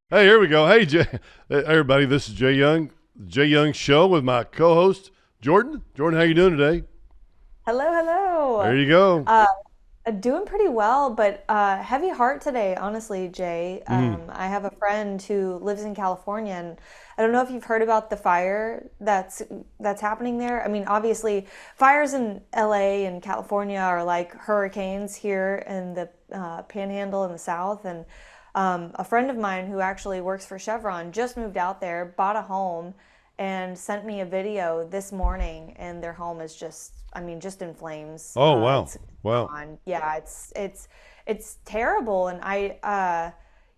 Hey, here we go. Hey, hey, everybody, this is Jay Young, Jay Young Show with my co-host Jordan. Jordan, how you doing today? Hello, There hello. you go. Uh, Doing pretty well, but heavy heart today, honestly, Jay. Mm. I have a friend who lives in California, and I don't know if you've heard about the fire that's happening there. I mean, obviously, fires in LA and California are like hurricanes here in the Panhandle in the South, and a friend of mine who actually works for Chevron just moved out there, bought a home, and sent me a video this morning, and their home is just, I mean, just in flames. Oh, wow, It's wow. gone. Yeah, it's terrible, and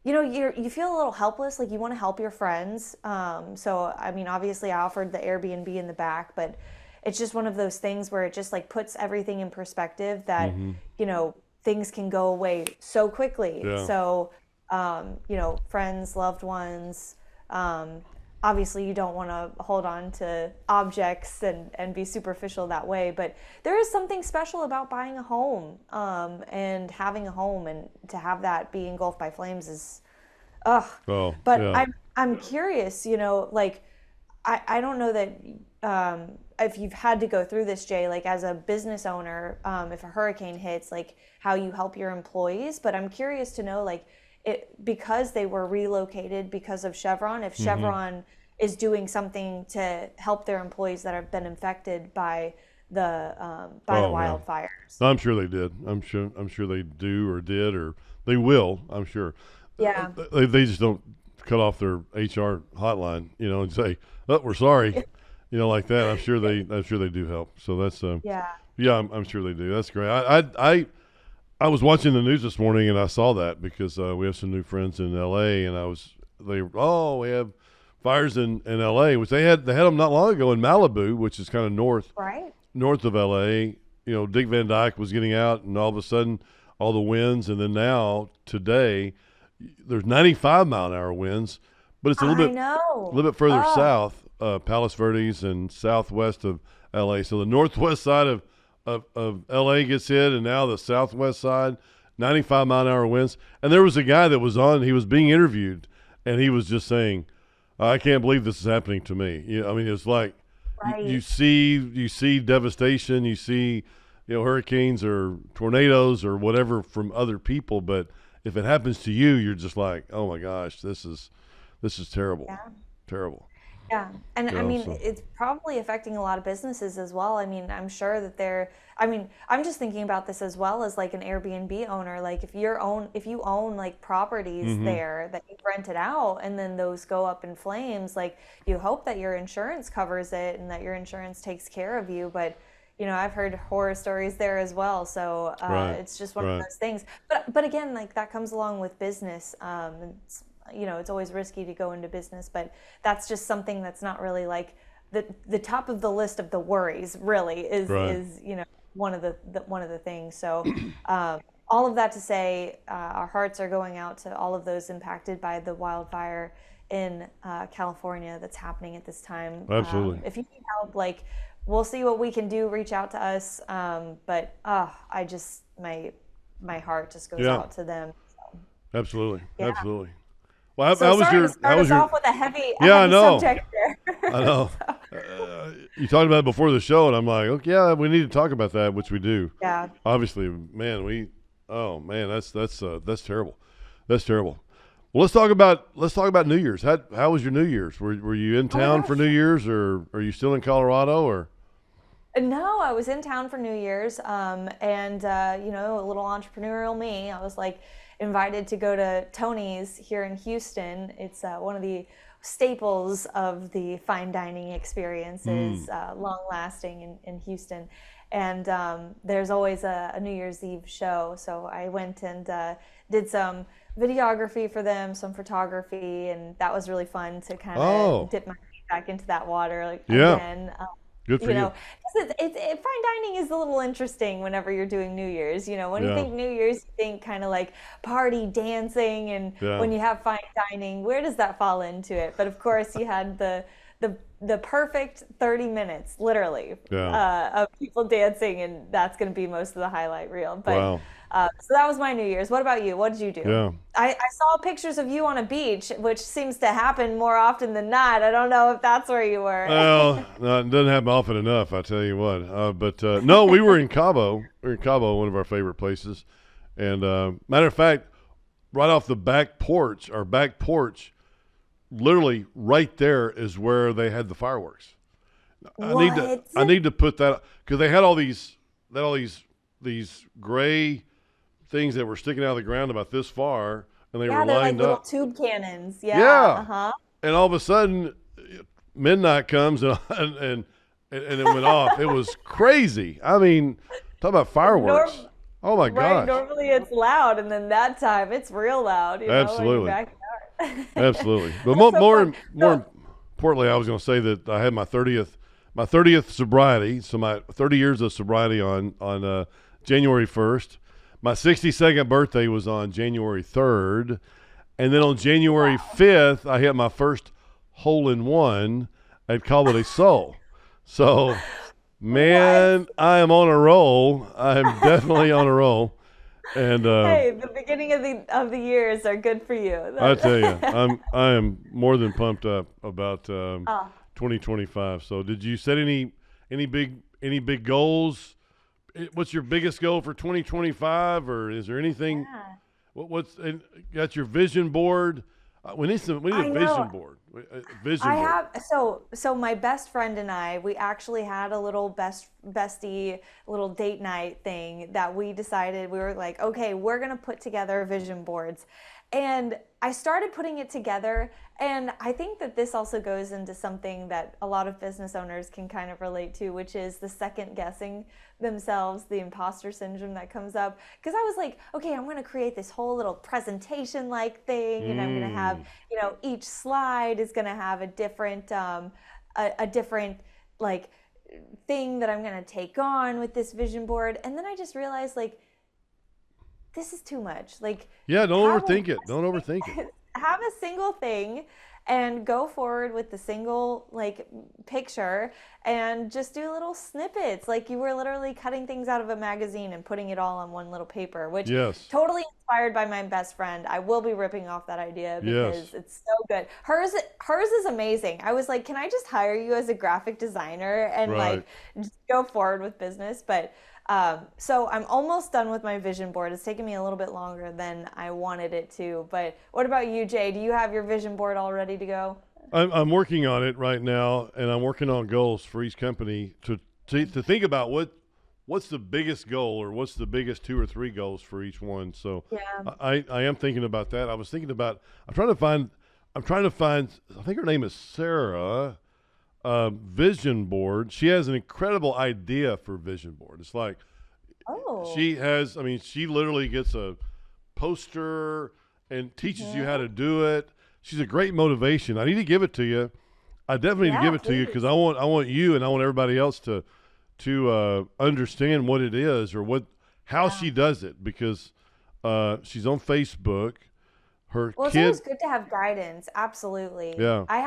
you feel a little helpless, like you want to help your friends. So I mean, obviously, I offered the Airbnb in the back, but it's just one of those things where it just like puts everything in perspective that Mm-hmm. things can go away so quickly. Yeah. So friends, loved ones. Um, Obviously, you don't want to hold on to objects and be superficial that way, but there is something special about buying a home and having a home, and to have that be engulfed by flames is, ugh. Oh, But yeah. I'm curious, like I don't know that if you've had to go through this, Jay, like as a business owner, if a hurricane hits, like how you help your employees. But I'm curious to know, like, because they were relocated because of Chevron, if Mm-hmm. Chevron is doing something to help their employees that have been infected by the Oh, yeah. wildfires. I'm sure they did. I'm sure they do or did or they will. I'm sure. Yeah. They just don't cut off their HR hotline, and say, "Oh, we're sorry," like that. I'm sure they do help. So that's Yeah. yeah, I'm sure they do. That's great. I was watching the news this morning and I saw that because we have some new friends in L.A. and we have fires in L.A. which they had them not long ago in Malibu, which is kind of Right. north of L.A. Dick Van Dyke was getting out and all of a sudden all the winds, and then now today there's 95 mile an hour winds, but it's a I little know. bit further Oh, south, Palos Verdes and southwest of L.A. So the northwest side of L.A. gets hit, and now the southwest side, 95 mile an hour winds. And there was a guy that was on. He was being interviewed, and he was just saying, "I can't believe this is happening to me." I mean, it's like you right. see devastation, you see hurricanes or tornadoes or whatever from other people, but if it happens to you, you're just like, oh my gosh, this is terrible, Yeah. terrible. Yeah. And I mean, So it's probably affecting a lot of businesses as well. I mean, I'm sure that I mean, I'm just thinking about this as well as like an Airbnb owner. Like if you own like properties mm-hmm. there that you've rented out and then those go up in flames, like you hope that your insurance covers it and that your insurance takes care of you. But I've heard horror stories there as well. So Right, it's just one of right. those things. But again, like that comes along with business. It's always risky to go into business, but that's just something that's not really like the top of the list of the worries. Really Right. is one of the things. So all of that to say, our hearts are going out to all of those impacted by the wildfire in California that's happening at this time. Absolutely. If you need help, like we'll see what we can do. Reach out to us. But I just my heart just goes Yeah. out to them. So, Absolutely. yeah. Absolutely. Well, So sorry to how start was us your? off with a Yeah, I heavy know. subject I there. know. So, You talked about it before the show, and I'm like, okay, yeah, we need to talk about that, which we do. yeah. Obviously, man, oh man, that's terrible. That's terrible. Well, let's talk about New Year's. How was your New Year's? Were you in Oh my town for New gosh. Year's, or are you still in Colorado? Or No, I was in town for New Year's, and a little entrepreneurial me. I was like invited to go to Tony's here in Houston. It's one of the staples of the fine dining mm, experiences, long lasting in Houston. And there's always a New Year's Eve show, so I went and did some videography for them, some photography, and that was really fun to kind of oh dip my feet back into that water like, yeah, again. good for You you. know, 'cause fine dining is a little interesting whenever you're doing New Year's. When you Yeah, think New Year's, you think kind of like party dancing, and yeah, when you have fine dining, where does that fall into it? But of course, you had the perfect 30 minutes, literally, yeah. of people dancing, and that's going to be most of the highlight reel. But Wow. So that was my New Year's. What about you? What did you do? Yeah. I saw pictures of you on a beach, which seems to happen more often than not. I don't know if that's where you were. Well, no, it doesn't happen often enough, I tell you what. But no, we were in Cabo. We were in Cabo, one of our favorite places. And matter of fact, right off the our back porch, literally right there is where they had the fireworks. What? I need to put that because they had these gray things that were sticking out of the ground about this far, and they Yeah, were they're like lined little up. tube cannons. Yeah. Yeah, Uh-huh. and all of a sudden, midnight comes and it went off. It was crazy. I mean, talk about fireworks. Norm Oh my Right, gosh. normally it's loud, and then that time it's real loud, in your Absolutely. backyard. Absolutely. But That's so fun. more importantly, I was going to say that I had my 30th sobriety, so my 30 years of sobriety on January 1st. My 62nd birthday was on January 3rd, and then on January 5th, I hit my first hole in one at Cabo de Sol. So, man, What? I am on a roll. I am definitely on a roll. And Hey, the beginning of the years are good for you. I tell you, I am more than pumped up about Oh, 2025. So, did you set any big goals? What's your biggest goal for 2025, or is there anything? yeah. What's and got your vision board? We need I a know. vision board. A vision I board. have so my best friend and I, we actually had a little bestie little date night thing that we decided we were like, okay, we're gonna put together vision boards. And I started putting it together, and I think that this also goes into something that a lot of business owners can kind of relate to, which is the second guessing themselves, the imposter syndrome that comes up. Because I was like, okay, I'm going to create this whole little presentation like thing, and I'm going to have, Mm. each slide is going to have a different, a different like thing that I'm going to take on with this vision board. And then I just realized, like, this is too much. Like, Yeah, don't have overthink it. Don't overthink it. have a single thing and go forward with the single like picture and just do little snippets like you were literally cutting things out of a magazine and putting it all on one little paper, which Yes. totally inspired by my best friend. I will be ripping off that idea Yes. because it's so good. Hers is amazing. I was like, can I just hire you as a graphic designer and Right. like just go forward with business? But so I'm almost done with my vision board. It's taken me a little bit longer than I wanted it to. But what about you, Jay? Do you have your vision board all ready to go? I'm working on it right now, and I'm working on goals for each company to think about what's the biggest goal or what's the biggest two or three goals for each one. So Yeah. I am thinking about that. I was thinking about I'm trying to find I think her name is Sarah vision board. She has an incredible idea for vision board. It's like Oh. she has. I mean, she literally gets a poster and teaches you how Mhm. to do it. She's a great motivation. I need to give it to you. I definitely need to Yeah, give it to you because please. I want you and I want everybody else to understand what it is or how Yeah. she does it because she's on Facebook. Her Well, it's kid, always good to have guidance. Absolutely. yeah. I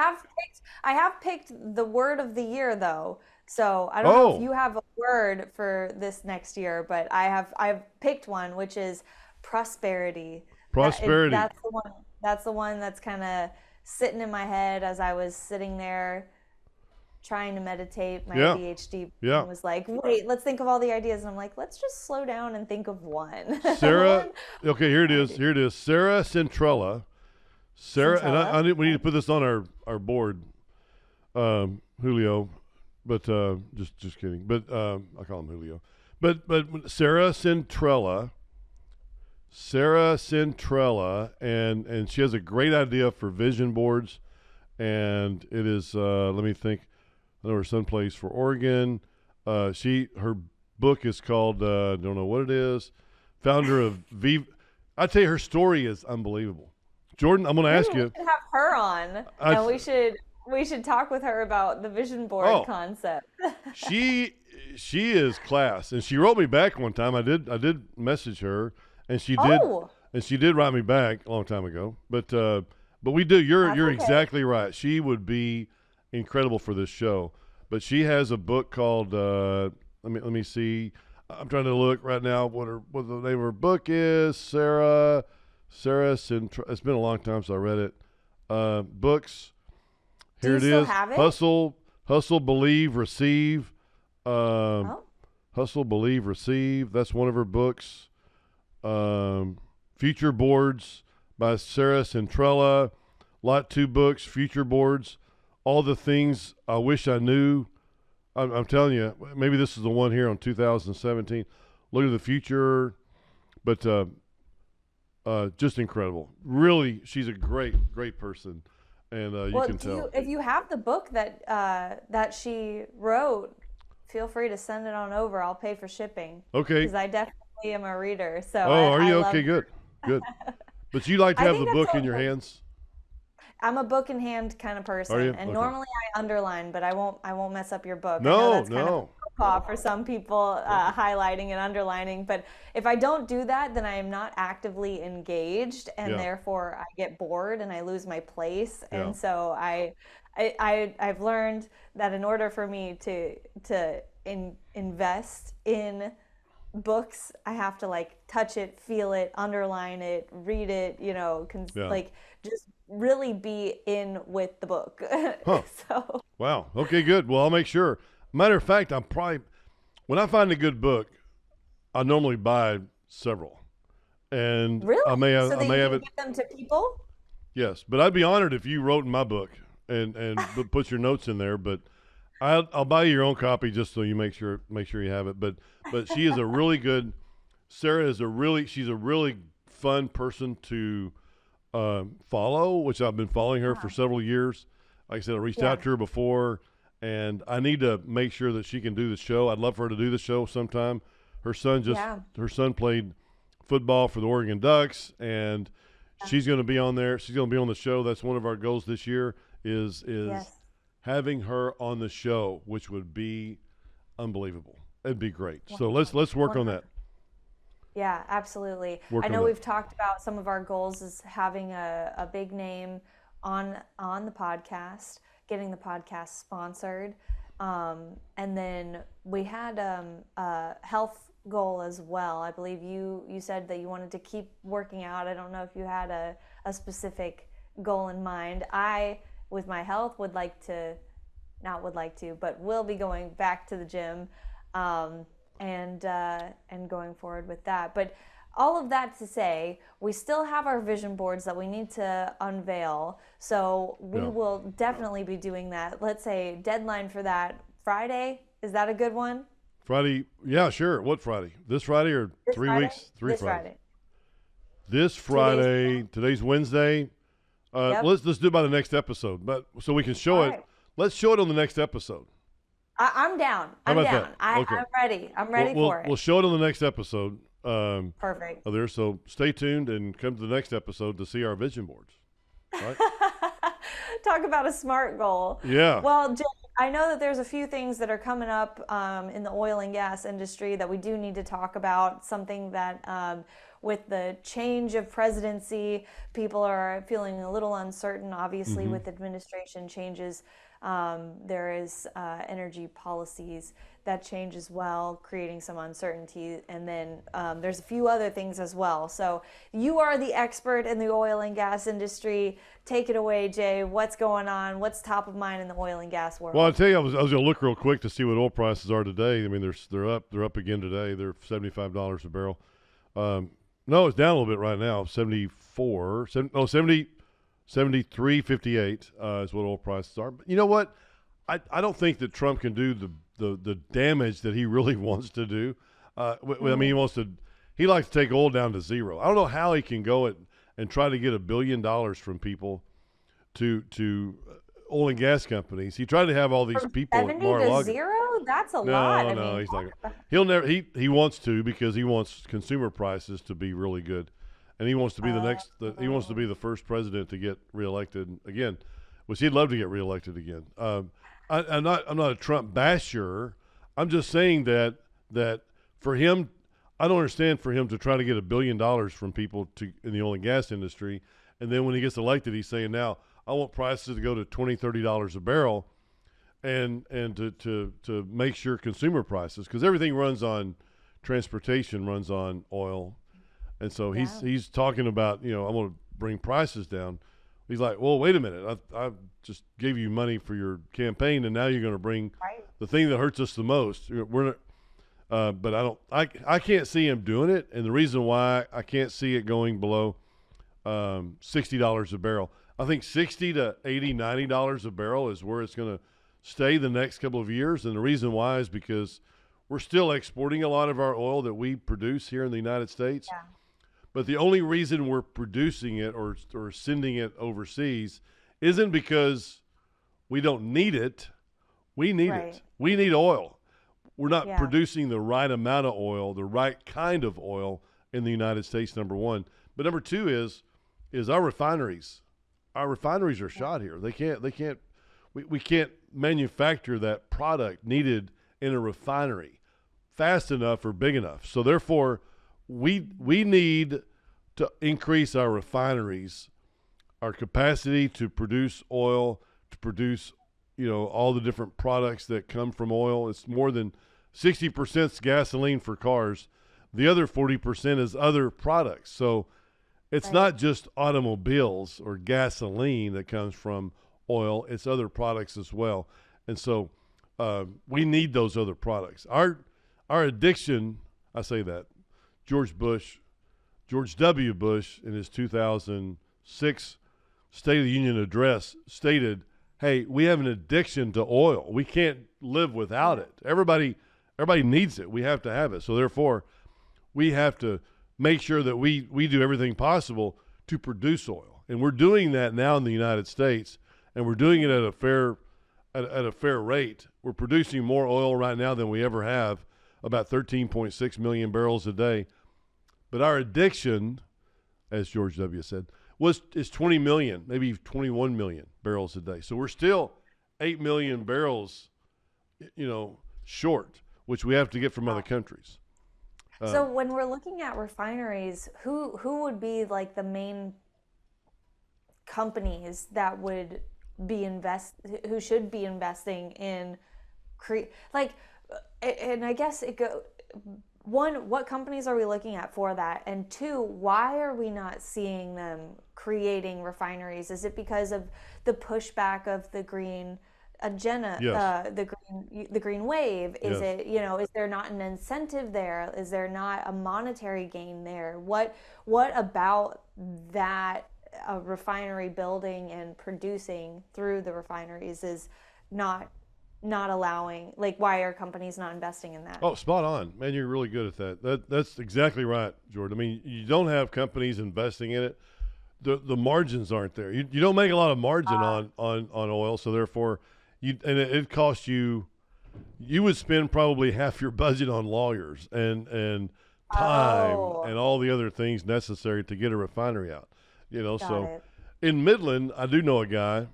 have picked the word of the year though. So I don't know if Oh, you have a word for this next year, but I've picked one, which is prosperity. prosperity. That's the one that's kind of sitting in my head as I was sitting there trying to meditate. My Yeah, ADHD yeah. was like, wait, let's think of all the ideas. And I'm like, let's just slow down and think of one. Sarah. One Okay, here it is. Here it is. Sarah Centrella. Sarah, and Centella. we need to put this on our board, Julio. But just kidding. But I call him Julio. But Sarah Centrella, and she has a great idea for vision boards, and it is let me think. I know her son plays for Oregon. Her book is called don't know what it is. Founder of V. I tell you, her story is unbelievable. Jordan, I'm going to Maybe ask we you. should have her on, I, and we should talk with her about the vision board oh, concept. she is class, and she wrote me back one time. I did message her, and Oh, she did write me back a long time ago. But we do. that's You're okay. exactly right. She would be incredible for this show. But she has a book called let me see. I'm trying to look right now what the name of her book is. Sarah Centrella. It's been a long time since I read it. Books. Do Here you it still is. have it? Hustle, Believe, Receive. Oh, Hustle, Believe, Receive. That's one of her books. Future Boards by Sarah Centrella. Lot 2 books, Future Boards. All the Things I Wish I Knew. I'm telling you, maybe this is the one here on 2017. Look at the future. But just incredible. Really, she's a great person. And you well, can tell. if you have the book that she wrote, feel free to send it on over. I'll pay for shipping. Okay. Because I definitely am a reader. So Oh, are I you? love Okay, good. But you like to I have think the that's book in so your important. hands? I'm a book in hand kind of person, Are you? and Okay. normally I underline, but I won't mess up your book. I know No, that's kind of a no. faux pas for some people, highlighting and underlining, but if I don't do that, then I am not actively engaged, and Yeah, therefore I get bored and I lose my place. yeah, And so I've learned that in order for me to invest in books, I have to like touch it, feel it, underline it, read it, yeah. like just really be in with the book. Huh. So, Wow. Okay, good. Well, I'll make sure. Matter of fact, I'm probably when I find a good book, I normally buy several, and really? I So that may you have can it. give them to people? Yes, but I'd be honored if you wrote in my book and put your notes in there. But I'll buy you your own copy just so you make sure you have it. But she is a really good. Sarah is she's a really fun person to follow, which I've been following her for several years. Like I said, I reached Yeah. out to her before, and I need to make sure that she can do the show. I'd love for her to do the show sometime. Yeah. Her son played football for the Oregon Ducks, and she's going to be on there. She's going to be on the show. That's one of our goals this year is Yes. having her on the show, which would be unbelievable. It'd be great. So 100. let's work on that. Yeah, absolutely. Work I on know that. we've talked about some of our goals is having a big name on the podcast, getting the podcast sponsored. And then we had a health goal as well. I believe you said that you wanted to keep working out. I don't know if you had a specific goal in mind. I, with my health, would like to, not would like to, but will be going back to the gym. And going forward with that. But all of that to say, we still have our vision boards that we need to unveil. So we Yeah. will definitely be doing that. Let's say deadline for that Friday. Is that a good one? Friday, yeah, sure. What Friday? This Friday or This 3 weeks? Friday? Three This Fridays. Friday. This 2 days. Friday. Today's Wednesday. Yep. Let's do it by the next episode. But so we can show All it. right. Let's show it on the next episode. I'm down. How I'm about down. that? Okay. I'm ready. I'm ready for it. We'll show it on the next episode. Perfect. There. So stay tuned and come to the next episode to see our vision boards. Right? Talk about a smart goal. Yeah. Well, Jay, I know that there's a few things that are coming up in the oil and gas industry that we do need to talk about. Something that with the change of presidency, people are feeling a little uncertain. Obviously, with administration changes, there is energy policies that change as well, creating some uncertainty. And then there's a few other things as well. So you are the expert in the oil and gas industry. Take it away, Jay. What's going on? What's top of mind in the oil and gas world? Well, I'll tell you, I was going to look real quick to see what oil prices are today. I mean, they're up again today. They're $75 a barrel. No, it's down a little bit right now. 73.58 is what oil prices are. But you know what? I don't think that Trump can do the damage that he really wants to do. I mean, he likes to take oil down to zero. I don't know how he can go and try to get $1 billion from people to oil and gas companies. He tried to have all these From people at 70 to Mar-a-Lago. 0? That's a lot. I No, mean, he's not. He'll never. He wants to because he wants consumer prices to be really good, and he wants to be he wants to be the first president to get reelected again, which he'd love to get reelected again. I'm not a Trump basher. I'm just saying that for him, I don't understand for him to try to get $1 billion from people in the oil and gas industry, and then when he gets elected, he's saying now I want prices to go to $20-$30 a barrel. And to make sure consumer prices, because everything runs on transportation runs on oil, and so Yeah. he's talking about, I'm going to bring prices down. He's like, well, wait a minute, I just gave you money for your campaign, and now you're going to bring Right. the thing that hurts us the most. We're not, but I can't see him doing it, and the reason why I can't see it going below $60 a barrel. I think $60 to $80, $90 a barrel is where it's going to stay the next couple of years, and the reason why is because we're still exporting a lot of our oil that we produce here in the United States. Yeah. But the only reason we're producing it or sending it overseas isn't because we don't need it. We need Right. it. We need oil. We're not Yeah. producing the right amount of oil, the right kind of oil in the United States, number one. But number two is our refineries. Our refineries are shot here. We can't manufacture that product needed in a refinery fast enough or big enough. So therefore, we need to increase our refineries, our capacity to produce oil, to produce, all the different products that come from oil. It's more than 60% gasoline for cars. The other 40% is other products. So it's Right. not just automobiles or gasoline that comes from oil. It's other products as well. And so we need those other products. Our addiction, I say that, George W. Bush, in his 2006 State of the Union address stated, hey, we have an addiction to oil. We can't live without it. Everybody needs it. We have to have it. So therefore, we have to make sure that we do everything possible to produce oil. And we're doing that now in the United States, and we're doing it at a fair rate. We're producing more oil right now than we ever have, about 13.6 million barrels a day. But our addiction, as George W. said, is 20 million, maybe 21 million barrels a day. So we're still 8 million barrels, short, which we have to get from other countries. So when we're looking at refineries, who would be like the main companies that would be who should be investing in and I guess one, what companies are we looking at for that? And two, why are we not seeing them creating refineries? Is it because of the pushback of the green agenda, Yes. the green wave? Is Yes. it, is there not an incentive there? Is there not a monetary gain there? What about that refinery building and producing through the refineries is not allowing, like, why are companies not investing in that? Oh, spot on, man! You're really good at that. That's exactly right, Jordan. I mean, you don't have companies investing in it. The margins aren't there. You don't make a lot of margin on oil, so therefore, it costs you. You would spend probably half your budget on lawyers and time and all the other things necessary to get a refinery out. Got So it. in Midland, I know a guy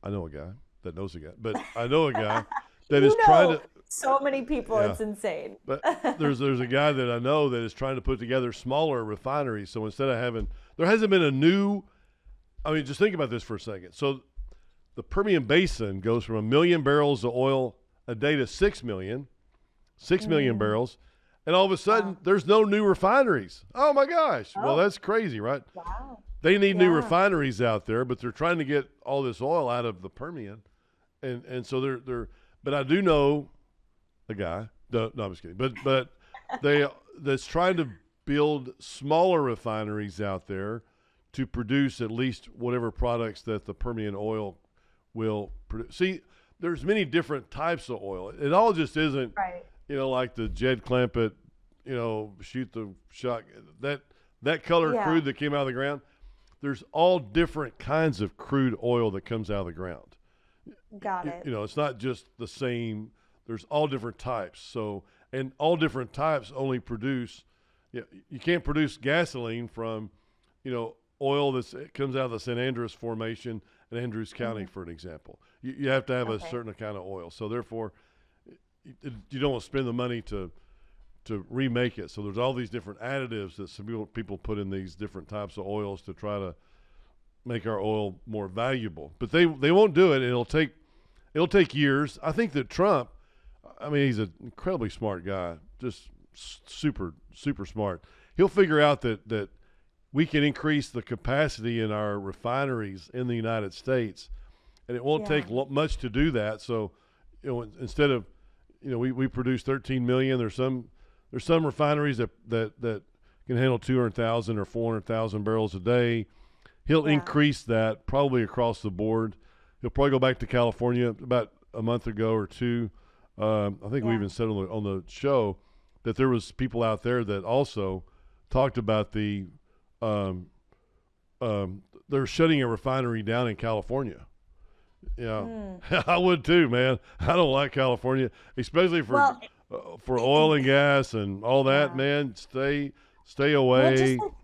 that knows a guy, but I know a guy that is trying to. So many people, Yeah. it's insane. But there's a guy that I know that is trying to put together smaller refineries. So instead of there hasn't been a new. I mean, just think about this for a second. So the Permian Basin goes from 1 million barrels of oil a day to 6 million barrels, and all of a sudden there's no new refineries. Oh my gosh! Well, that's crazy, right? Wow. They need new Yeah. refineries out there, but they're trying to get all this oil out of the Permian, and so they're. But I do know a guy. No, I'm just kidding. But that's trying to build smaller refineries out there to produce at least whatever products that the Permian oil will produce. See, there's many different types of oil. It all just isn't, Right. like the Jed Clampett, shoot the shot, that color Yeah. crude that came out of the ground. There's all different kinds of crude oil that comes out of the ground. Got it. It's not just the same. There's all different types. So, and all different types only produce. You can't produce gasoline from, oil that comes out of the San Andreas Formation in Andrews County, for an example. You have to have a Okay. certain kind of oil. So therefore, you don't want to spend the money to remake it. So there's all these different additives that some people put in these different types of oils to try to make our oil more valuable. But they won't do it. It'll take years. I think that Trump, I mean, he's an incredibly smart guy. Just super smart. He'll figure out that we can increase the capacity in our refineries in the United States, and it won't take much to do that. So, instead of, we produce 13 million. There's some refineries that can handle 200,000 or 400,000 barrels a day. He'll increase that probably across the board. He'll probably go back to California about a month ago or two. I think we even said on the show that there was people out there that also talked about they're shutting a refinery down in California. I would too, man. I don't like California, especially for oil and gas and all that, man. Stay away. Well,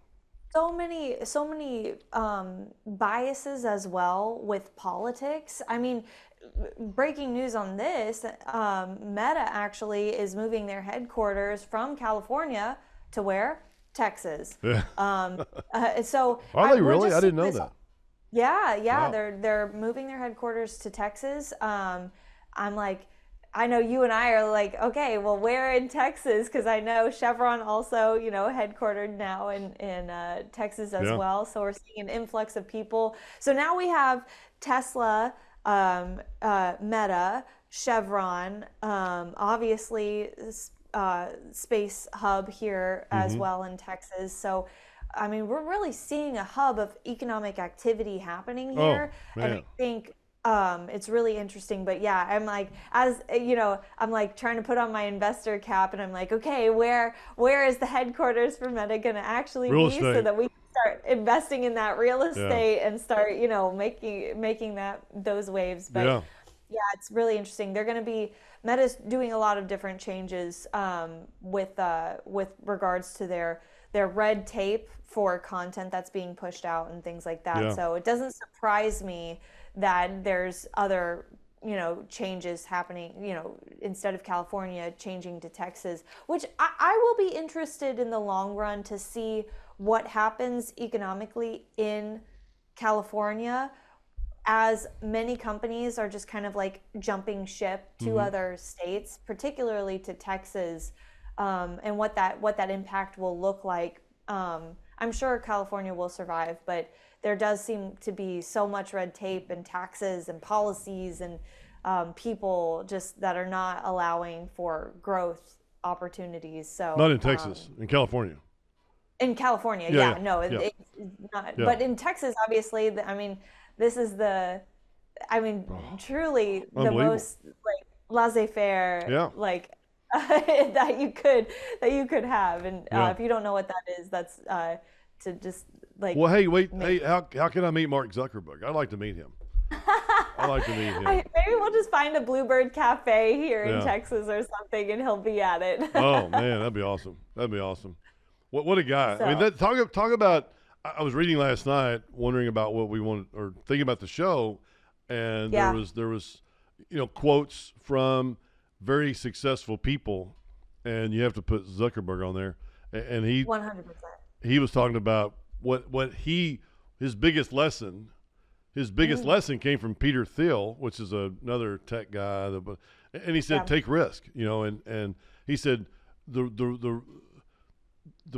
so many biases as well with politics. I mean, breaking news on this, Meta actually is moving their headquarters from California to where? Texas. So are they really? I didn't know that. Yeah, Wow. they're moving their headquarters to Texas. I'm like, I know you and I are like, okay, well, where in Texas? Because I know Chevron also, headquartered now in Texas as well. So we're seeing an influx of people. So now we have Tesla, Meta, Chevron, obviously Space Hub here as well in Texas. So, I mean, we're really seeing a hub of economic activity happening here. And I think it's really interesting. But yeah, I'm like, I'm like trying to put on my investor cap, and I'm like, okay, where is the headquarters for Meta going to actually be, so that we can start investing in that real estate and start, making those waves. But yeah, it's really interesting. They're going to be, Meta's doing a lot of different changes with regards to their red tape for content that's being pushed out and things like that. So it doesn't surprise me that there's other, changes happening, instead of California changing to Texas, which I will be interested in the long run to see what happens economically in California, as many companies are just kind of like jumping ship to other states, particularly to Texas, and what that impact will look like. I'm sure California will survive, but there does seem to be so much red tape and taxes and policies and people just that are not allowing for growth opportunities. So not in Texas, in California. In California, it's not. But in Texas, obviously, this is truly the most like laissez-faire, that you could have. And if you don't know what that is, that's to just like. Well, hey, how can I meet Mark Zuckerberg? I'd like to meet him. Maybe we'll just find a Bluebird Cafe here in Texas or something, and he'll be at it. Oh man, that'd be awesome. What a guy! I mean, talk about. I was reading last night, wondering about what we wanted, or thinking about the show, and there was quotes from very successful people, and you have to put Zuckerberg on there, and he 100%. He was talking about his biggest lesson. His biggest lesson came from Peter Thiel, which is another tech guy, and he said take risk, and he said the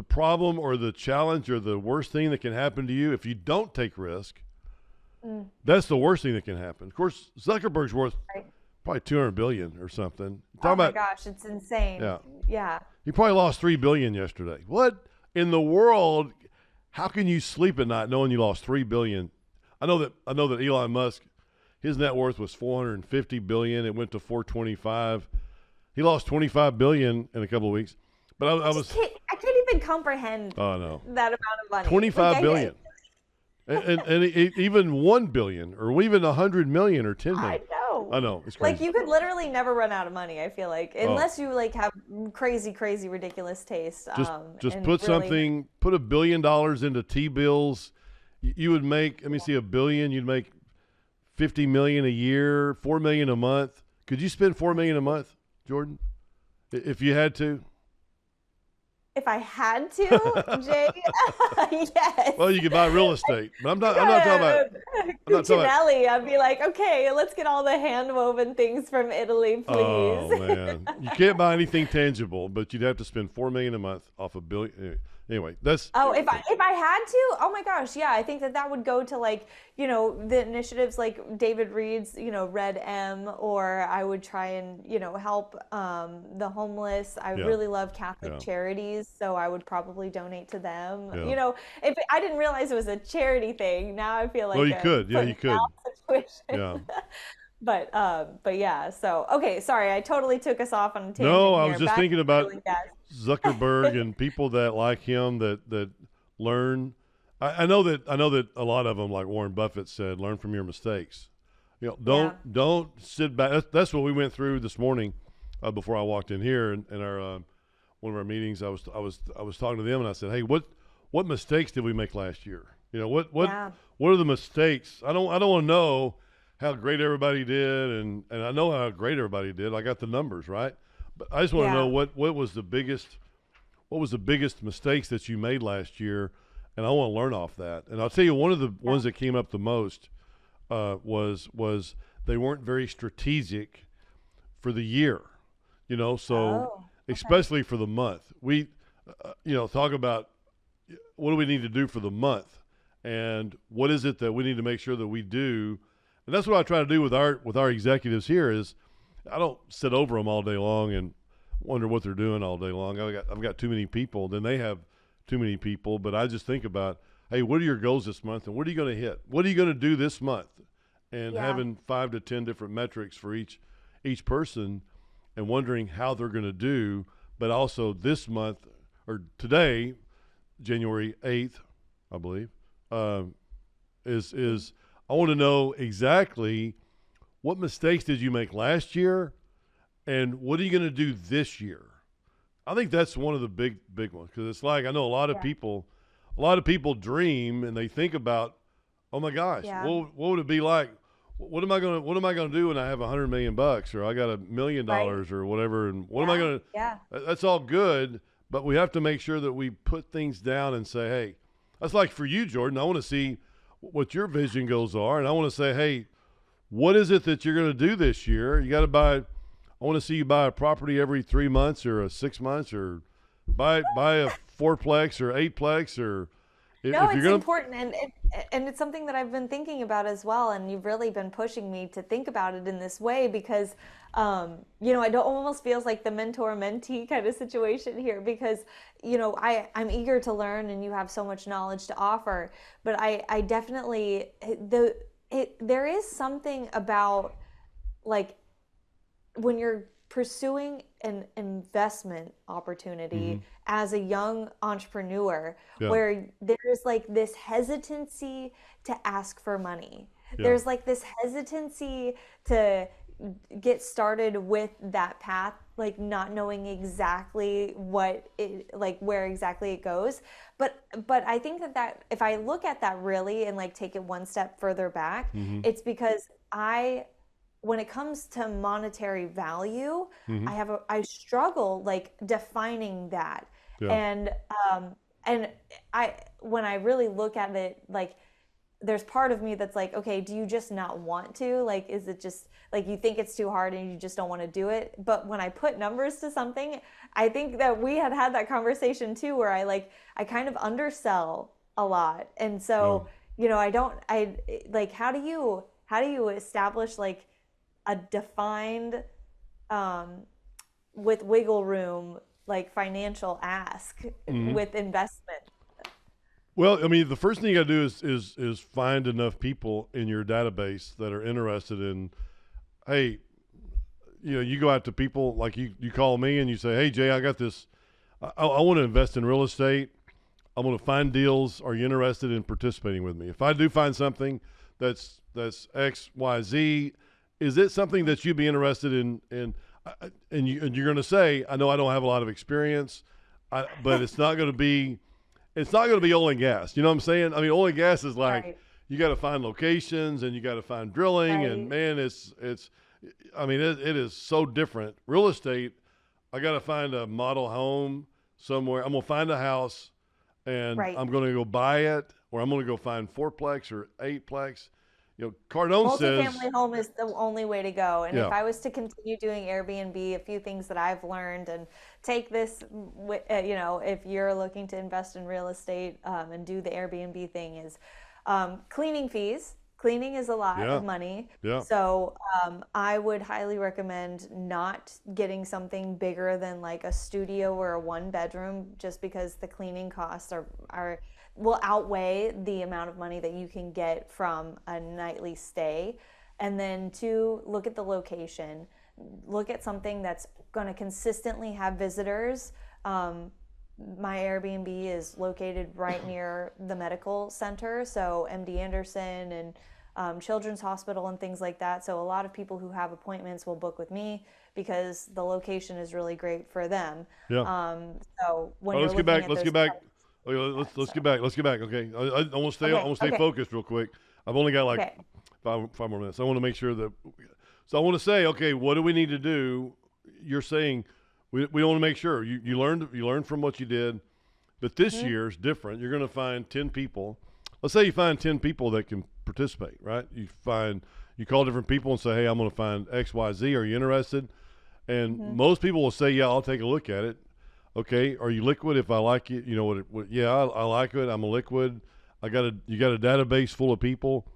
problem or the challenge or the worst thing that can happen to you if you don't take risk, that's the worst thing that can happen. Of course, Zuckerberg's worth probably $200 billion or something. Oh my gosh, it's insane. Yeah. He probably lost $3 billion yesterday. What in the world? How can you sleep at night knowing you lost $3 billion? I know that Elon Musk, his net worth was $450 billion. It went to $425. He lost $25 billion in a couple of weeks. But I can't even comprehend that amount of money. $25 billion. And even $1 billion or even $100 million or $10 million. I know. It's crazy. Like, you could literally never run out of money, I feel like, unless you like have crazy, ridiculous taste. Just put $1 billion into T-bills. You would make, let me see, $1 billion. You'd make $50 million a year, $4 million a month. Could you spend $4 million a month, Jordan, if you had to? If I had to, Jay, yes. Well, you could buy real estate, but I'm not talking about. Yeah, I'm not talking about. Cucinelli, I'd be like, okay, let's get all the hand woven things from Italy, please. Oh man, you can't buy anything tangible, but you'd have to spend $4 million a month off a billion. Anyway, that's Oh, if I had to, oh my gosh, yeah, I think that that would go to like, the initiatives like David Reed's, Red M, or I would try and, help the homeless. I yeah, really love Catholic yeah, charities, so I would probably donate to them. yeah. If I didn't realize it was a charity thing, now I feel Well, like you a could, yeah, foot you in could, the mouth yeah. situation. But yeah, so okay, sorry, I totally took us off on a No, tangent I was here. just Back to thinking oil about and gas. Zuckerberg and people that like him that learn. I know that a lot of them, like Warren Buffett said, learn from your mistakes. Yeah. Don't sit back. That's what we went through this morning before I walked in here in our one of our meetings. I was talking to them and I said, hey, what mistakes did we make last year? Yeah. What are the mistakes? I don't want to know how great everybody did, and I know how great everybody did. I got the numbers right, but I just want to know Yeah. what was the biggest mistakes that you made last year, and I want to learn off that. And I'll tell you, one of the Yeah. ones that came up the most was they weren't very strategic for the year. So Oh, okay. especially for the month, we talk about what do we need to do for the month, and what is it that we need to make sure that we do. And that's what I try to do with our executives here is I don't sit over them all day long and wonder what they're doing all day long. I've got too many people. Then they have too many people. But I just think about, hey, what are your goals this month, and what are you going to hit? What are you going to do this month? And Yeah. having 5 to 10 different metrics for each person, and wondering how they're going to do. But also this month or today, January 8th, I believe, is I want to know exactly what mistakes did you make last year, and what are you going to do this year? I think that's one of the big ones, because it's like I know Yeah. a lot of people dream and they think about, oh my gosh, Yeah. what would it be like? What am I gonna do when I have $100 million, or I got $1 million Right. or whatever? And what am I Yeah. gonna? Yeah. That's all good, but we have to make sure that we put things down and say, hey, that's like for you, Jordan. I want to see what your vision goals are, and I want to say, hey, what is it that you're going to do this year? You got to buy. I want to see you buy a property every 3 months or 6 months, or buy a fourplex or eightplex, or No, if you're it's going to. important, and it's something that I've been thinking about as well. And you've really been pushing me to think about it in this way because, it almost feels like the mentor-mentee kind of situation here because, I'm eager to learn, and you have so much knowledge to offer. But I definitely there is something about like when you're pursuing an investment opportunity Mm-hmm. as a young entrepreneur Yeah, where there's like this hesitancy to ask for money. yeah, There's like this hesitancy to get started with that path, like not knowing exactly where exactly it goes. But I think that if I look at that really and like take it one step further back, mm-hmm, it's because when it comes to monetary value, mm-hmm, I struggle like defining that. yeah, And and when I really look at it, like there's part of me that's like, okay, do you just not want to? Like, is it just like you think it's too hard and you just don't want to do it? But when I put numbers to something, I think that we had that conversation too, where I kind of undersell a lot. And yeah. so, I like, how do you establish like a defined, um, with wiggle room, like financial ask Mm-hmm. with investment? Well, I mean, the first thing you got to do is find enough people in your database that are interested in. Hey, you go out to people like you call me and you say, hey, Jay, I got this. I want to invest in real estate. I want to find deals. Are you interested in participating with me? If I do find something that's X, Y, Z, is it something that you'd be interested in? And you're going to say, I know I don't have a lot of experience, but it's not going to be. It's not going to be oil and gas. You know what I'm saying? I mean, oil and gas is like Right. you got to find locations and you got to find drilling, and Right. man, I mean, it is so different. Real estate, I got to find a model home somewhere. I'm going to find a house and Right. I'm going to go buy it, or I'm going to go find fourplex or eightplex. Cardone says, Multifamily home is the only way to go. And if yeah, I was to continue doing Airbnb, a few things that I've learned and take this, if you're looking to invest in real estate and do the Airbnb thing, is cleaning fees. Cleaning is a lot yeah, of money. yeah, So I would highly recommend not getting something bigger than like a studio or a one bedroom, just because the cleaning costs are will outweigh the amount of money that you can get from a nightly stay. And then two, look at the location. Look at something that's going to consistently have visitors. My Airbnb is located right near the medical center, so MD Anderson and Children's Hospital and things like that. So a lot of people who have appointments will book with me because the location is really great for them. yeah. So when Oh, you're let's get looking back. at Let's those, get back. Okay, let's sorry. get back. Let's get back. Okay, I want to stay. I Okay, want to stay okay, focused real quick. I've only got like okay. five more minutes. I want to make sure that. So I want to say, okay, what do we need to do? You're saying we want to make sure you learned from what you did, but this year is different. You're going to find 10 people. Let's say you find 10 people that can participate. Right? You call different people and say, hey, I'm going to find X, Y, Z. Are you interested? And most people will say, yeah, I'll take a look at it. Okay, are you liquid? If I like it, you know what? Yeah, I like it. I'm a liquid. You got a database full of people,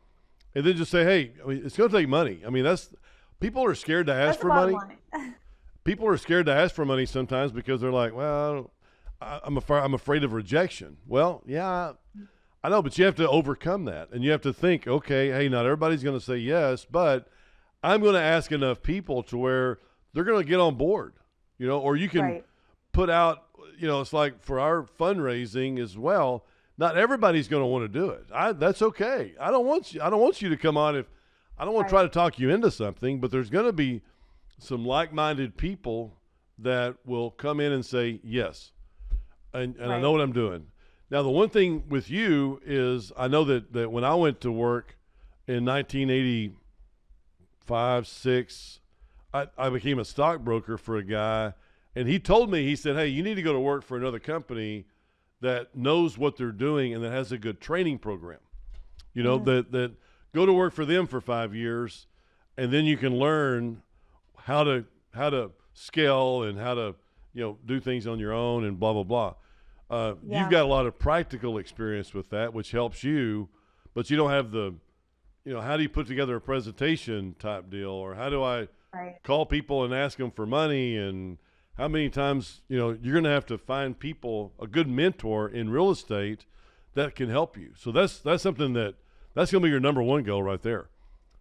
and then just say, hey, I mean, it's going to take money. I mean, people are scared to ask That's the for bottom money. line. People are scared to ask for money sometimes because they're like, well, I'm afraid of rejection. Well, yeah, I know, but you have to overcome that, and you have to think, okay, hey, not everybody's going to say yes, but I'm going to ask enough people to where they're going to get on board, or you can Right, put out, it's like for our fundraising as well. Not everybody's going to want to do it. That's okay. I don't want you to come on if I don't want to try right, to talk you into something. But there's going to be some like-minded people that will come in and say yes, and I know right. what I'm doing. Now, the one thing with you is I know that when I went to work in 1985, 6, I became a stockbroker for a guy, and he told me, he said, hey, you need to go to work for another company that knows what they're doing and that has a good training program. That go to work for them for 5 years, and then you can learn how to scale and how to do things on your own and blah blah blah. You've Yeah, got a lot of practical experience with that, which helps you, but you don't have how do you put together a presentation type deal, or how do I right. call people and ask them for money, and how many times you're going to have to find people, a good mentor in real estate that can help you. So that's something that's going to be your number one goal right there.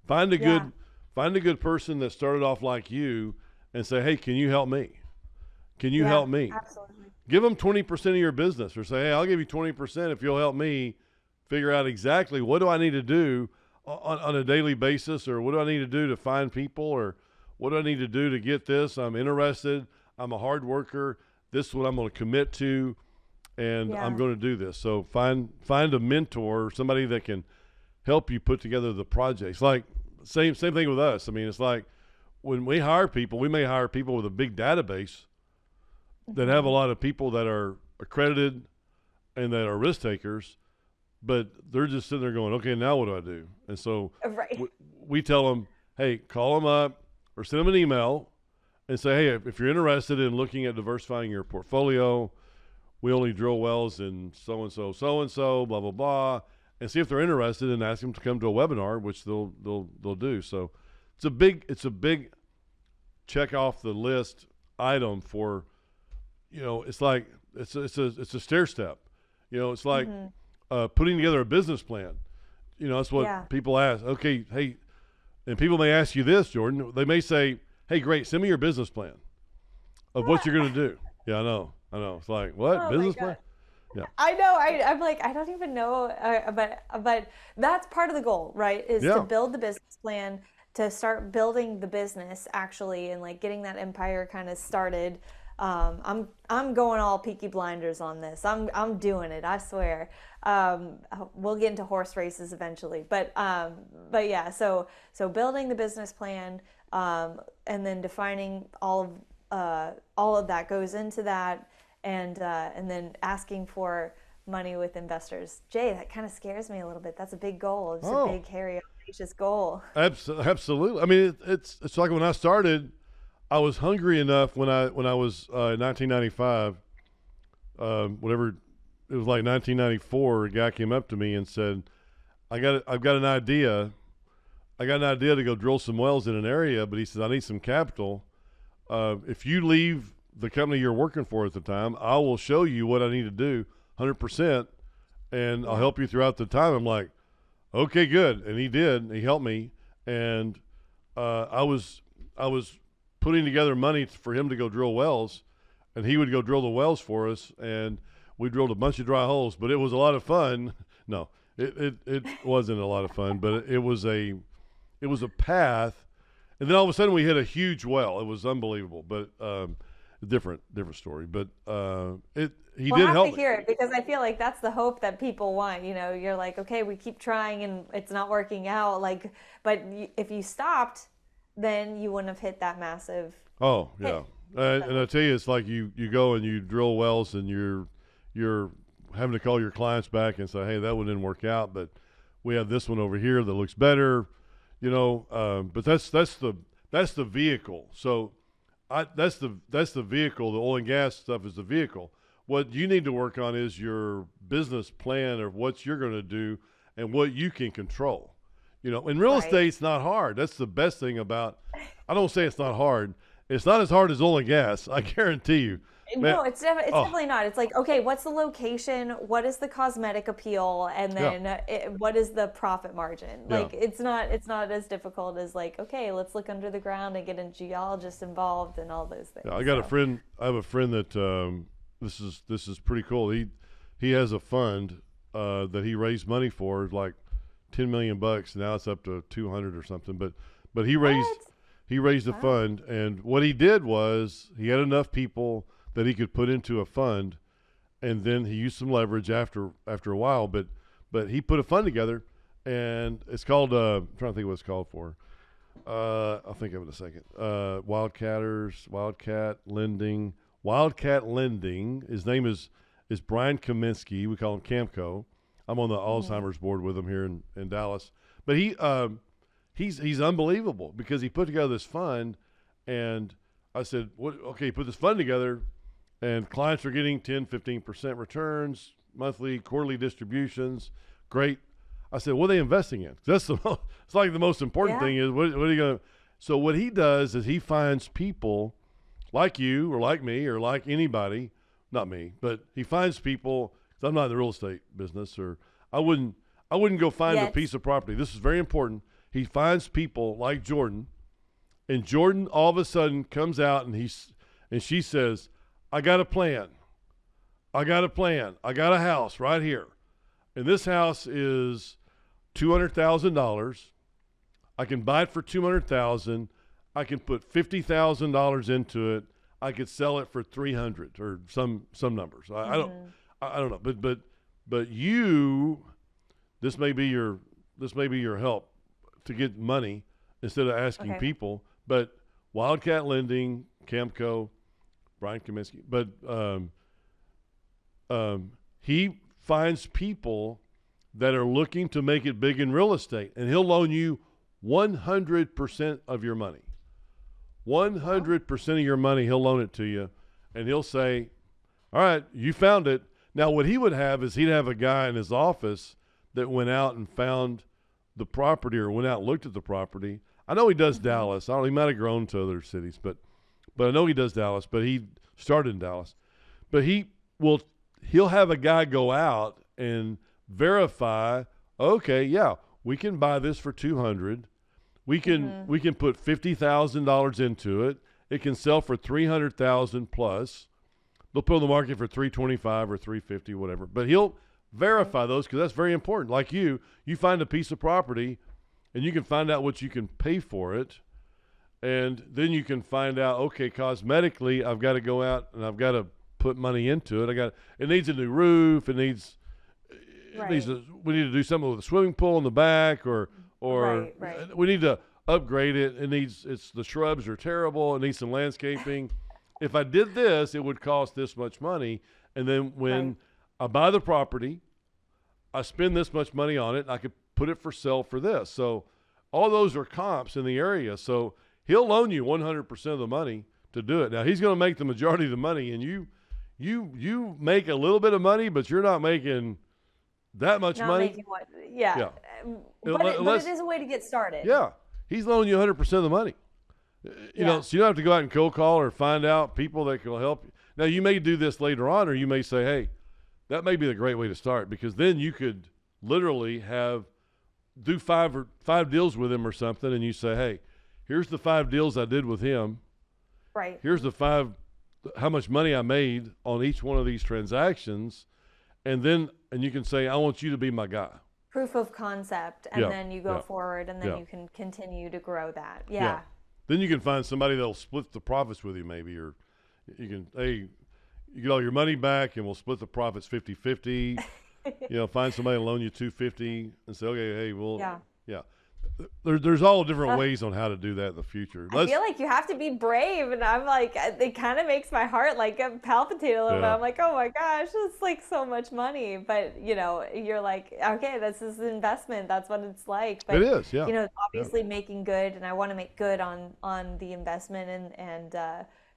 Find a Yeah, good find a good person that started off like you and say, hey, can you help me? Can you yeah, help me? absolutely. Give them 20% of your business, or say, hey, I'll give you 20% if you'll help me figure out exactly what do I need to do on a daily basis, or what do I need to do to find people, or what do I need to do to get this? I'm interested. I'm a hard worker. This is what I'm going to commit to, and I'm Yeah, going to do this. So find a mentor, somebody that can help you put together the projects. Like same thing with us. I mean, it's like when we hire people, we may hire people with a big database that have a lot of people that are accredited and that are risk takers, but they're just sitting there going, okay, now what do I do? And so right. we tell them, hey, call them up or send them an email and say, hey, if you're interested in looking at diversifying your portfolio, we only drill wells in so and so, blah blah blah, and see if they're interested, and ask them to come to a webinar, which they'll do. So it's a big check off the list item for, it's like it's a stair step. It's like putting together a business plan. That's Yeah. what people ask. Okay, hey, and people may ask you this, Jordan. They may say, hey, great, send me your business plan of what you're going to do. Yeah, I know. It's like, what, Oh my business plan? God. Yeah, I know. I'm like, I don't even know, but that's part of the goal, right? Is to yeah, build the business plan, to start building the business actually, and like getting that empire kind of started. I'm going all Peaky Blinders on this. I'm doing it. I swear. We'll get into horse races eventually, but yeah. So building the business plan, and then defining all of that goes into that. and then asking for money with investors. Jay, that kind of scares me a little bit. That's a big goal. It's a Oh, big, hairy, audacious goal. absolutely. I mean, it's like when I started, I was hungry enough when I was in 1995, whatever it was like 1994. A guy came up to me and said, I've got an idea. I got an idea to go drill some wells in an area, but he says I need some capital. If you leave the company you're working for at the time, I will show you what I need to do, 100%, and I'll help you throughout the time. I'm like, okay, good, and he did. He helped me, and I was putting together money for him to go drill wells, and he would go drill the wells for us, and we drilled a bunch of dry holes, but it was a lot of fun. No, it wasn't a lot of fun, but it was a path, and then all of a sudden we hit a huge well. It was unbelievable, but different story. But he We'll did have help to me. hear it because I feel like that's the hope that people want. You know, you're like, okay, we keep trying and it's not working out. Like, but if you stopped, then you wouldn't have hit that massive Oh hit. yeah, and I tell you, it's like you go and you drill wells, and you're having to call your clients back and say, hey, that one didn't work out, but we have this one over here that looks better. But that's the vehicle. So that's the vehicle. The oil and gas stuff is the vehicle. What you need to work on is your business plan of what you're going to do and what you can control. In real Right. estate, it's not hard. That's the best thing about. I don't say it's not hard. It's not as hard as oil and gas. I guarantee you. Man, No, it's oh definitely not. It's like, okay, what's the location? What is the cosmetic appeal? And yeah, then what is the profit margin? yeah. Like, it's not as difficult as like, okay, let's look under the ground and get a geologist involved and all those things. Yeah, I got a So, friend. I have a friend that this is pretty cool. He has a fund that he raised money for, like $10 million. Now it's up to 200 or something. But what? he raised a Wow. fund, and what he did was he had enough people that he could put into a fund, and then he used some leverage after a while. But he put a fund together, and it's called. I'm trying to think what it's called for. I'll think of it in a second. Wildcat Lending. His name is Brian Kaminsky. We call him Camco. I'm on the Alzheimer's board with him here in Dallas. But he's unbelievable because he put together this fund, and I said, "What? Okay, put this fund together, and clients are getting 10, 15% returns, monthly, quarterly distributions. Great." I said, "What are they investing in?" That's it's like the most important Yeah. thing is what are you going to. So what he does is he finds people like you or like me or like anybody, not me, but he finds people. 'Cause I'm not in the real estate business, or I wouldn't go find a Yet. piece of property. This is very important. He finds people like Jordan, and Jordan all of a sudden comes out and she says, "I got a plan. I got a plan. I got a house right here, and this house is $200,000. I can buy it for $200,000. I can put $50,000 into it. I could sell it for 300 or some numbers. I don't know, but you, this may be your help to get money instead of asking Okay. people. But Wildcat Lending, Camco, Brian Kaminsky, but he finds people that are looking to make it big in real estate, and he'll loan you 100% of your money. Wow. 100% of your money, he'll loan it to you, and he'll say, "All right, you found it." Now, what he would have is he'd have a guy in his office that went out and found the property or went out and looked at the property. I know he does Dallas. I don't. He might have grown to other cities, but I know he does Dallas. But he started in Dallas. But he'll have a guy go out and verify. Okay, yeah, we can buy this for 200. We can put $50,000 into it. It can sell for 300,000 plus. They'll put it on the market for 325 or 350, whatever. But he'll verify those because that's very important. Like you find a piece of property, and you can find out what you can pay for it, and then you can find out, okay, cosmetically, I've got to go out and I've got to put money into it. It needs a new roof. Right. We need to do something with a swimming pool in the back, or Right. we need to upgrade it. The shrubs are terrible. It needs some landscaping. if I did this, it would cost this much money. And then when I buy the property, I spend this much money on it, and I could put it for sale for this. So all those are comps in the area. So he'll loan you 100% of the money to do it. Now he's going to make the majority of the money, and you make a little bit of money, but you're not making that much money. Making what, yeah. But it is a way to get started. Yeah. He's loaning you 100% of the money. You know, so you don't have to go out and cold call or find out people that can help you. Now, you may do this later on, or you may say, hey, that may be the great way to start, because then you could literally do five deals with him or something, and you say, hey, here's the 5 deals I did with him. Right. Here's how much money I made on each one of these transactions, and you can say, I want you to be my guy. Proof of concept, and then you go forward, and then you can continue to grow that. Yeah. Then you can find somebody that'll split the profits with you, maybe, or you can, hey, you get all your money back, and we'll split the profits 50-50. Find somebody to loan you $250 and say, okay, hey, yeah. There's all different ways on how to do that in the future. I feel like you have to be brave, and I'm like, it kind of makes my heart like palpitate a little bit. I'm like, oh my gosh, it's like so much money. But you're like, okay, this is an investment. That's what it's like. But, it is, yeah. Obviously making good, and I want to make good on the investment and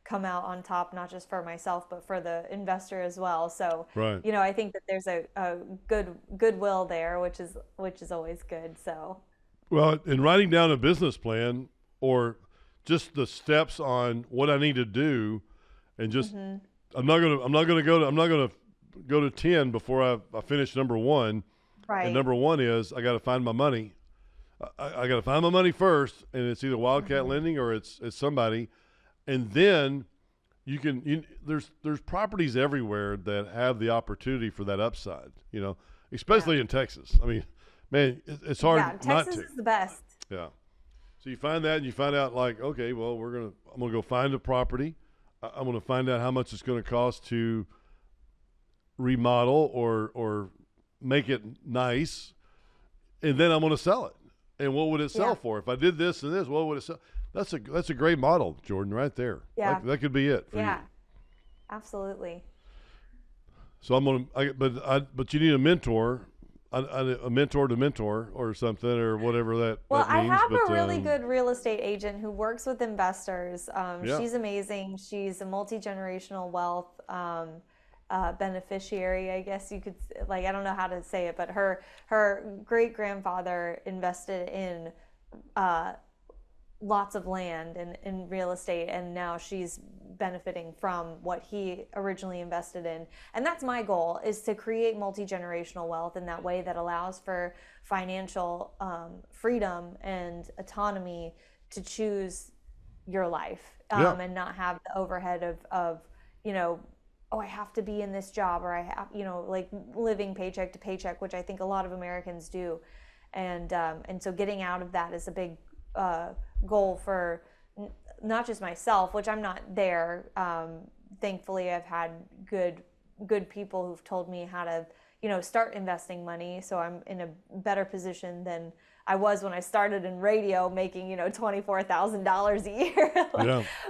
come out on top, not just for myself, but for the investor as well. So, I think that there's a goodwill there, which is always good. So. Well, in writing down a business plan, or just the steps on what I need to do, and just I'm not gonna go to 10 before I finish number 1. Right. And number 1 is I got to find my money. I got to find my money first, and it's either Wildcat Lending or it's somebody, and then there's properties everywhere that have the opportunity for that upside. Especially in Texas. I mean. Man, it's hard not to. Texas is the best. Yeah. So you find that, and you find out, like, okay, well, I'm gonna go find a property. I'm gonna find out how much it's gonna cost to remodel or make it nice, and then I'm gonna sell it. And what would it sell for? If I did this and this, what would it sell? That's a great model, Jordan, right there. Yeah. That could be it for you. Absolutely. So but you need a mentor. A mentor to mentor or something, or whatever that means. I have a really good real estate agent who works with investors. She's amazing. She's a multi-generational wealth beneficiary, I guess you could, I don't know how to say it, but her great-grandfather invested in lots of land in real estate, and now she's benefiting from what he originally invested in. And that's my goal, is to create multi-generational wealth in that way that allows for financial freedom and autonomy to choose your life, and not have the overhead of I have to be in this job, or I have, like living paycheck to paycheck, which I think a lot of Americans do. And so getting out of that is a big goal for not just myself, which I'm not there. Thankfully, I've had good people who've told me how to, start investing money. So I'm in a better position than I was when I started in radio, making $24,000 a year.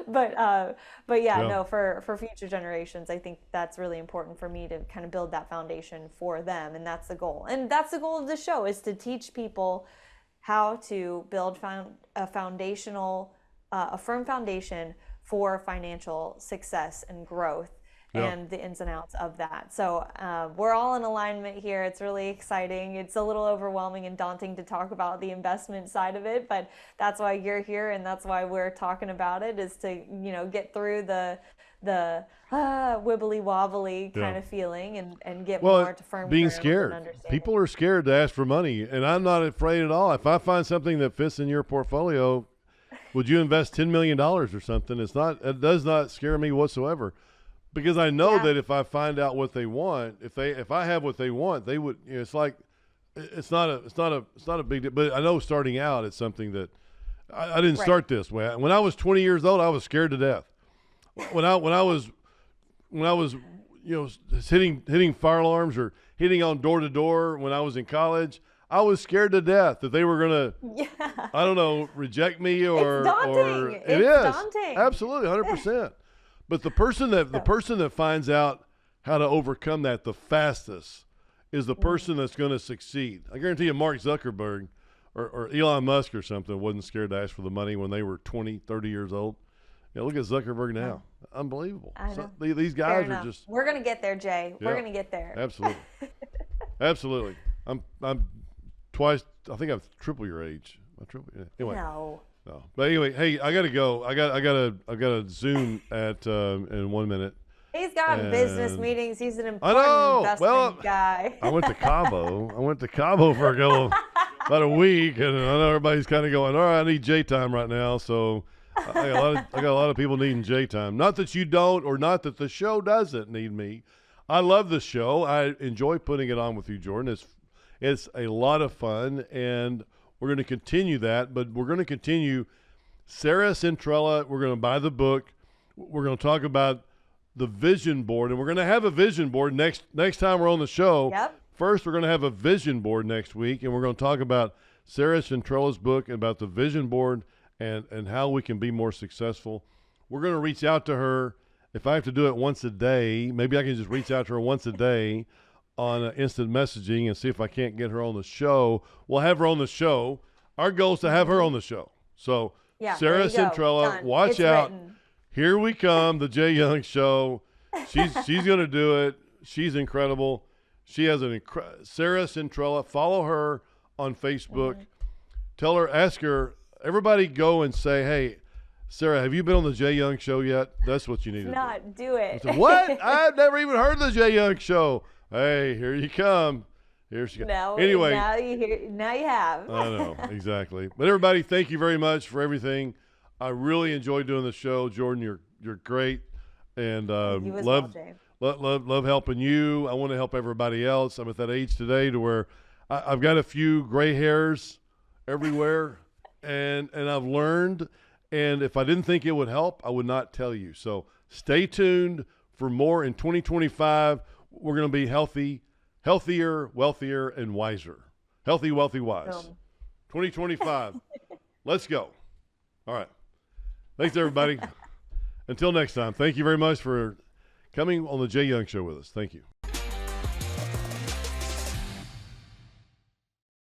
No, for future generations, I think that's really important for me to kind of build that foundation for them, and that's the goal. And that's the goal of the show, is to teach people how to build a firm foundation for financial success and growth, and the ins and outs of that. So we're all in alignment here. It's really exciting. It's a little overwhelming and daunting to talk about the investment side of it, but that's why you're here, and that's why we're talking about it, is to get through the wibbly wobbly kind of feeling and get more to firm being ground scared. and understanding. People are scared to ask for money, and I'm not afraid at all. If I find something that fits in your portfolio, would you invest $10 million or something? It does not scare me whatsoever, because I know that if I find out what they want, if I have what they want, they would. It's like it's not a big deal. But I know starting out, it's something that I didn't start this way. When I was 20 years old, I was scared to death. When I was hitting fire alarms or hitting on door to door when I was in college, I was scared to death that they were gonna, I don't know, reject me or it's daunting. It is daunting. Absolutely, 100%. But the person that finds out how to overcome that the fastest is the person that's going to succeed. I guarantee you Mark Zuckerberg or Elon Musk or something wasn't scared to ask for the money when they were 20, 30 years old. Yeah, look at Zuckerberg now. Unbelievable. I know. These guys are just. We're gonna get there, Jay. Yeah, we're gonna get there. Absolutely. Absolutely. I'm twice. I think I'm triple your age. Anyway. No. No. But anyway, hey, I gotta go. I got a Zoom at in 1 minute. He's got business meetings. He's an important investment guy. I went to Cabo. For about a week, and I know everybody's kind of going, all right, I need J time right now. So I got a lot of people needing J time. Not that you don't, or not that the show doesn't need me. I love the show. I enjoy putting it on with you, Jordan. It's a lot of fun, and we're going to continue that. But we're going to continue Sarah Centrella. We're going to buy the book. We're going to talk about the vision board, and we're going to have a vision board next time we're on the show. Yep. First, we're going to have a vision board next week, and we're going to talk about Sarah Centrella's book and about the vision board and how we can be more successful. We're going to reach out to her. If I have to do it once a day, maybe I can just reach out to her once a day on instant messaging and see if I can't get her on the show. We'll have her on the show. Our goal is to have her on the show. So, yeah, Sarah Centrella, watch out. Written. Here we come, the Jay Young Show. She's going to do it. She's incredible. She has Sarah Centrella. Follow her on Facebook. Tell her, ask her. Everybody go and say, hey, Sarah, have you been on the Jay Young Show yet? That's what you need to do it. I said, what? I've never even heard of the Jay Young Show. Hey, here you come. Here she comes. Anyway, now you have. I know, exactly. But everybody, thank you very much for everything. I really enjoyed doing the show, Jordan. You're great, and love helping you. I want to help everybody else. I'm at that age today to where I've got a few gray hairs everywhere, and I've learned. And if I didn't think it would help, I would not tell you. So stay tuned for more in 2025. We're going to be healthier, wealthier, and wiser. Healthy, wealthy, wise. 2025. Let's go. All right. Thanks, everybody. Until next time, thank you very much for coming on the Jay Young Show with us. Thank you.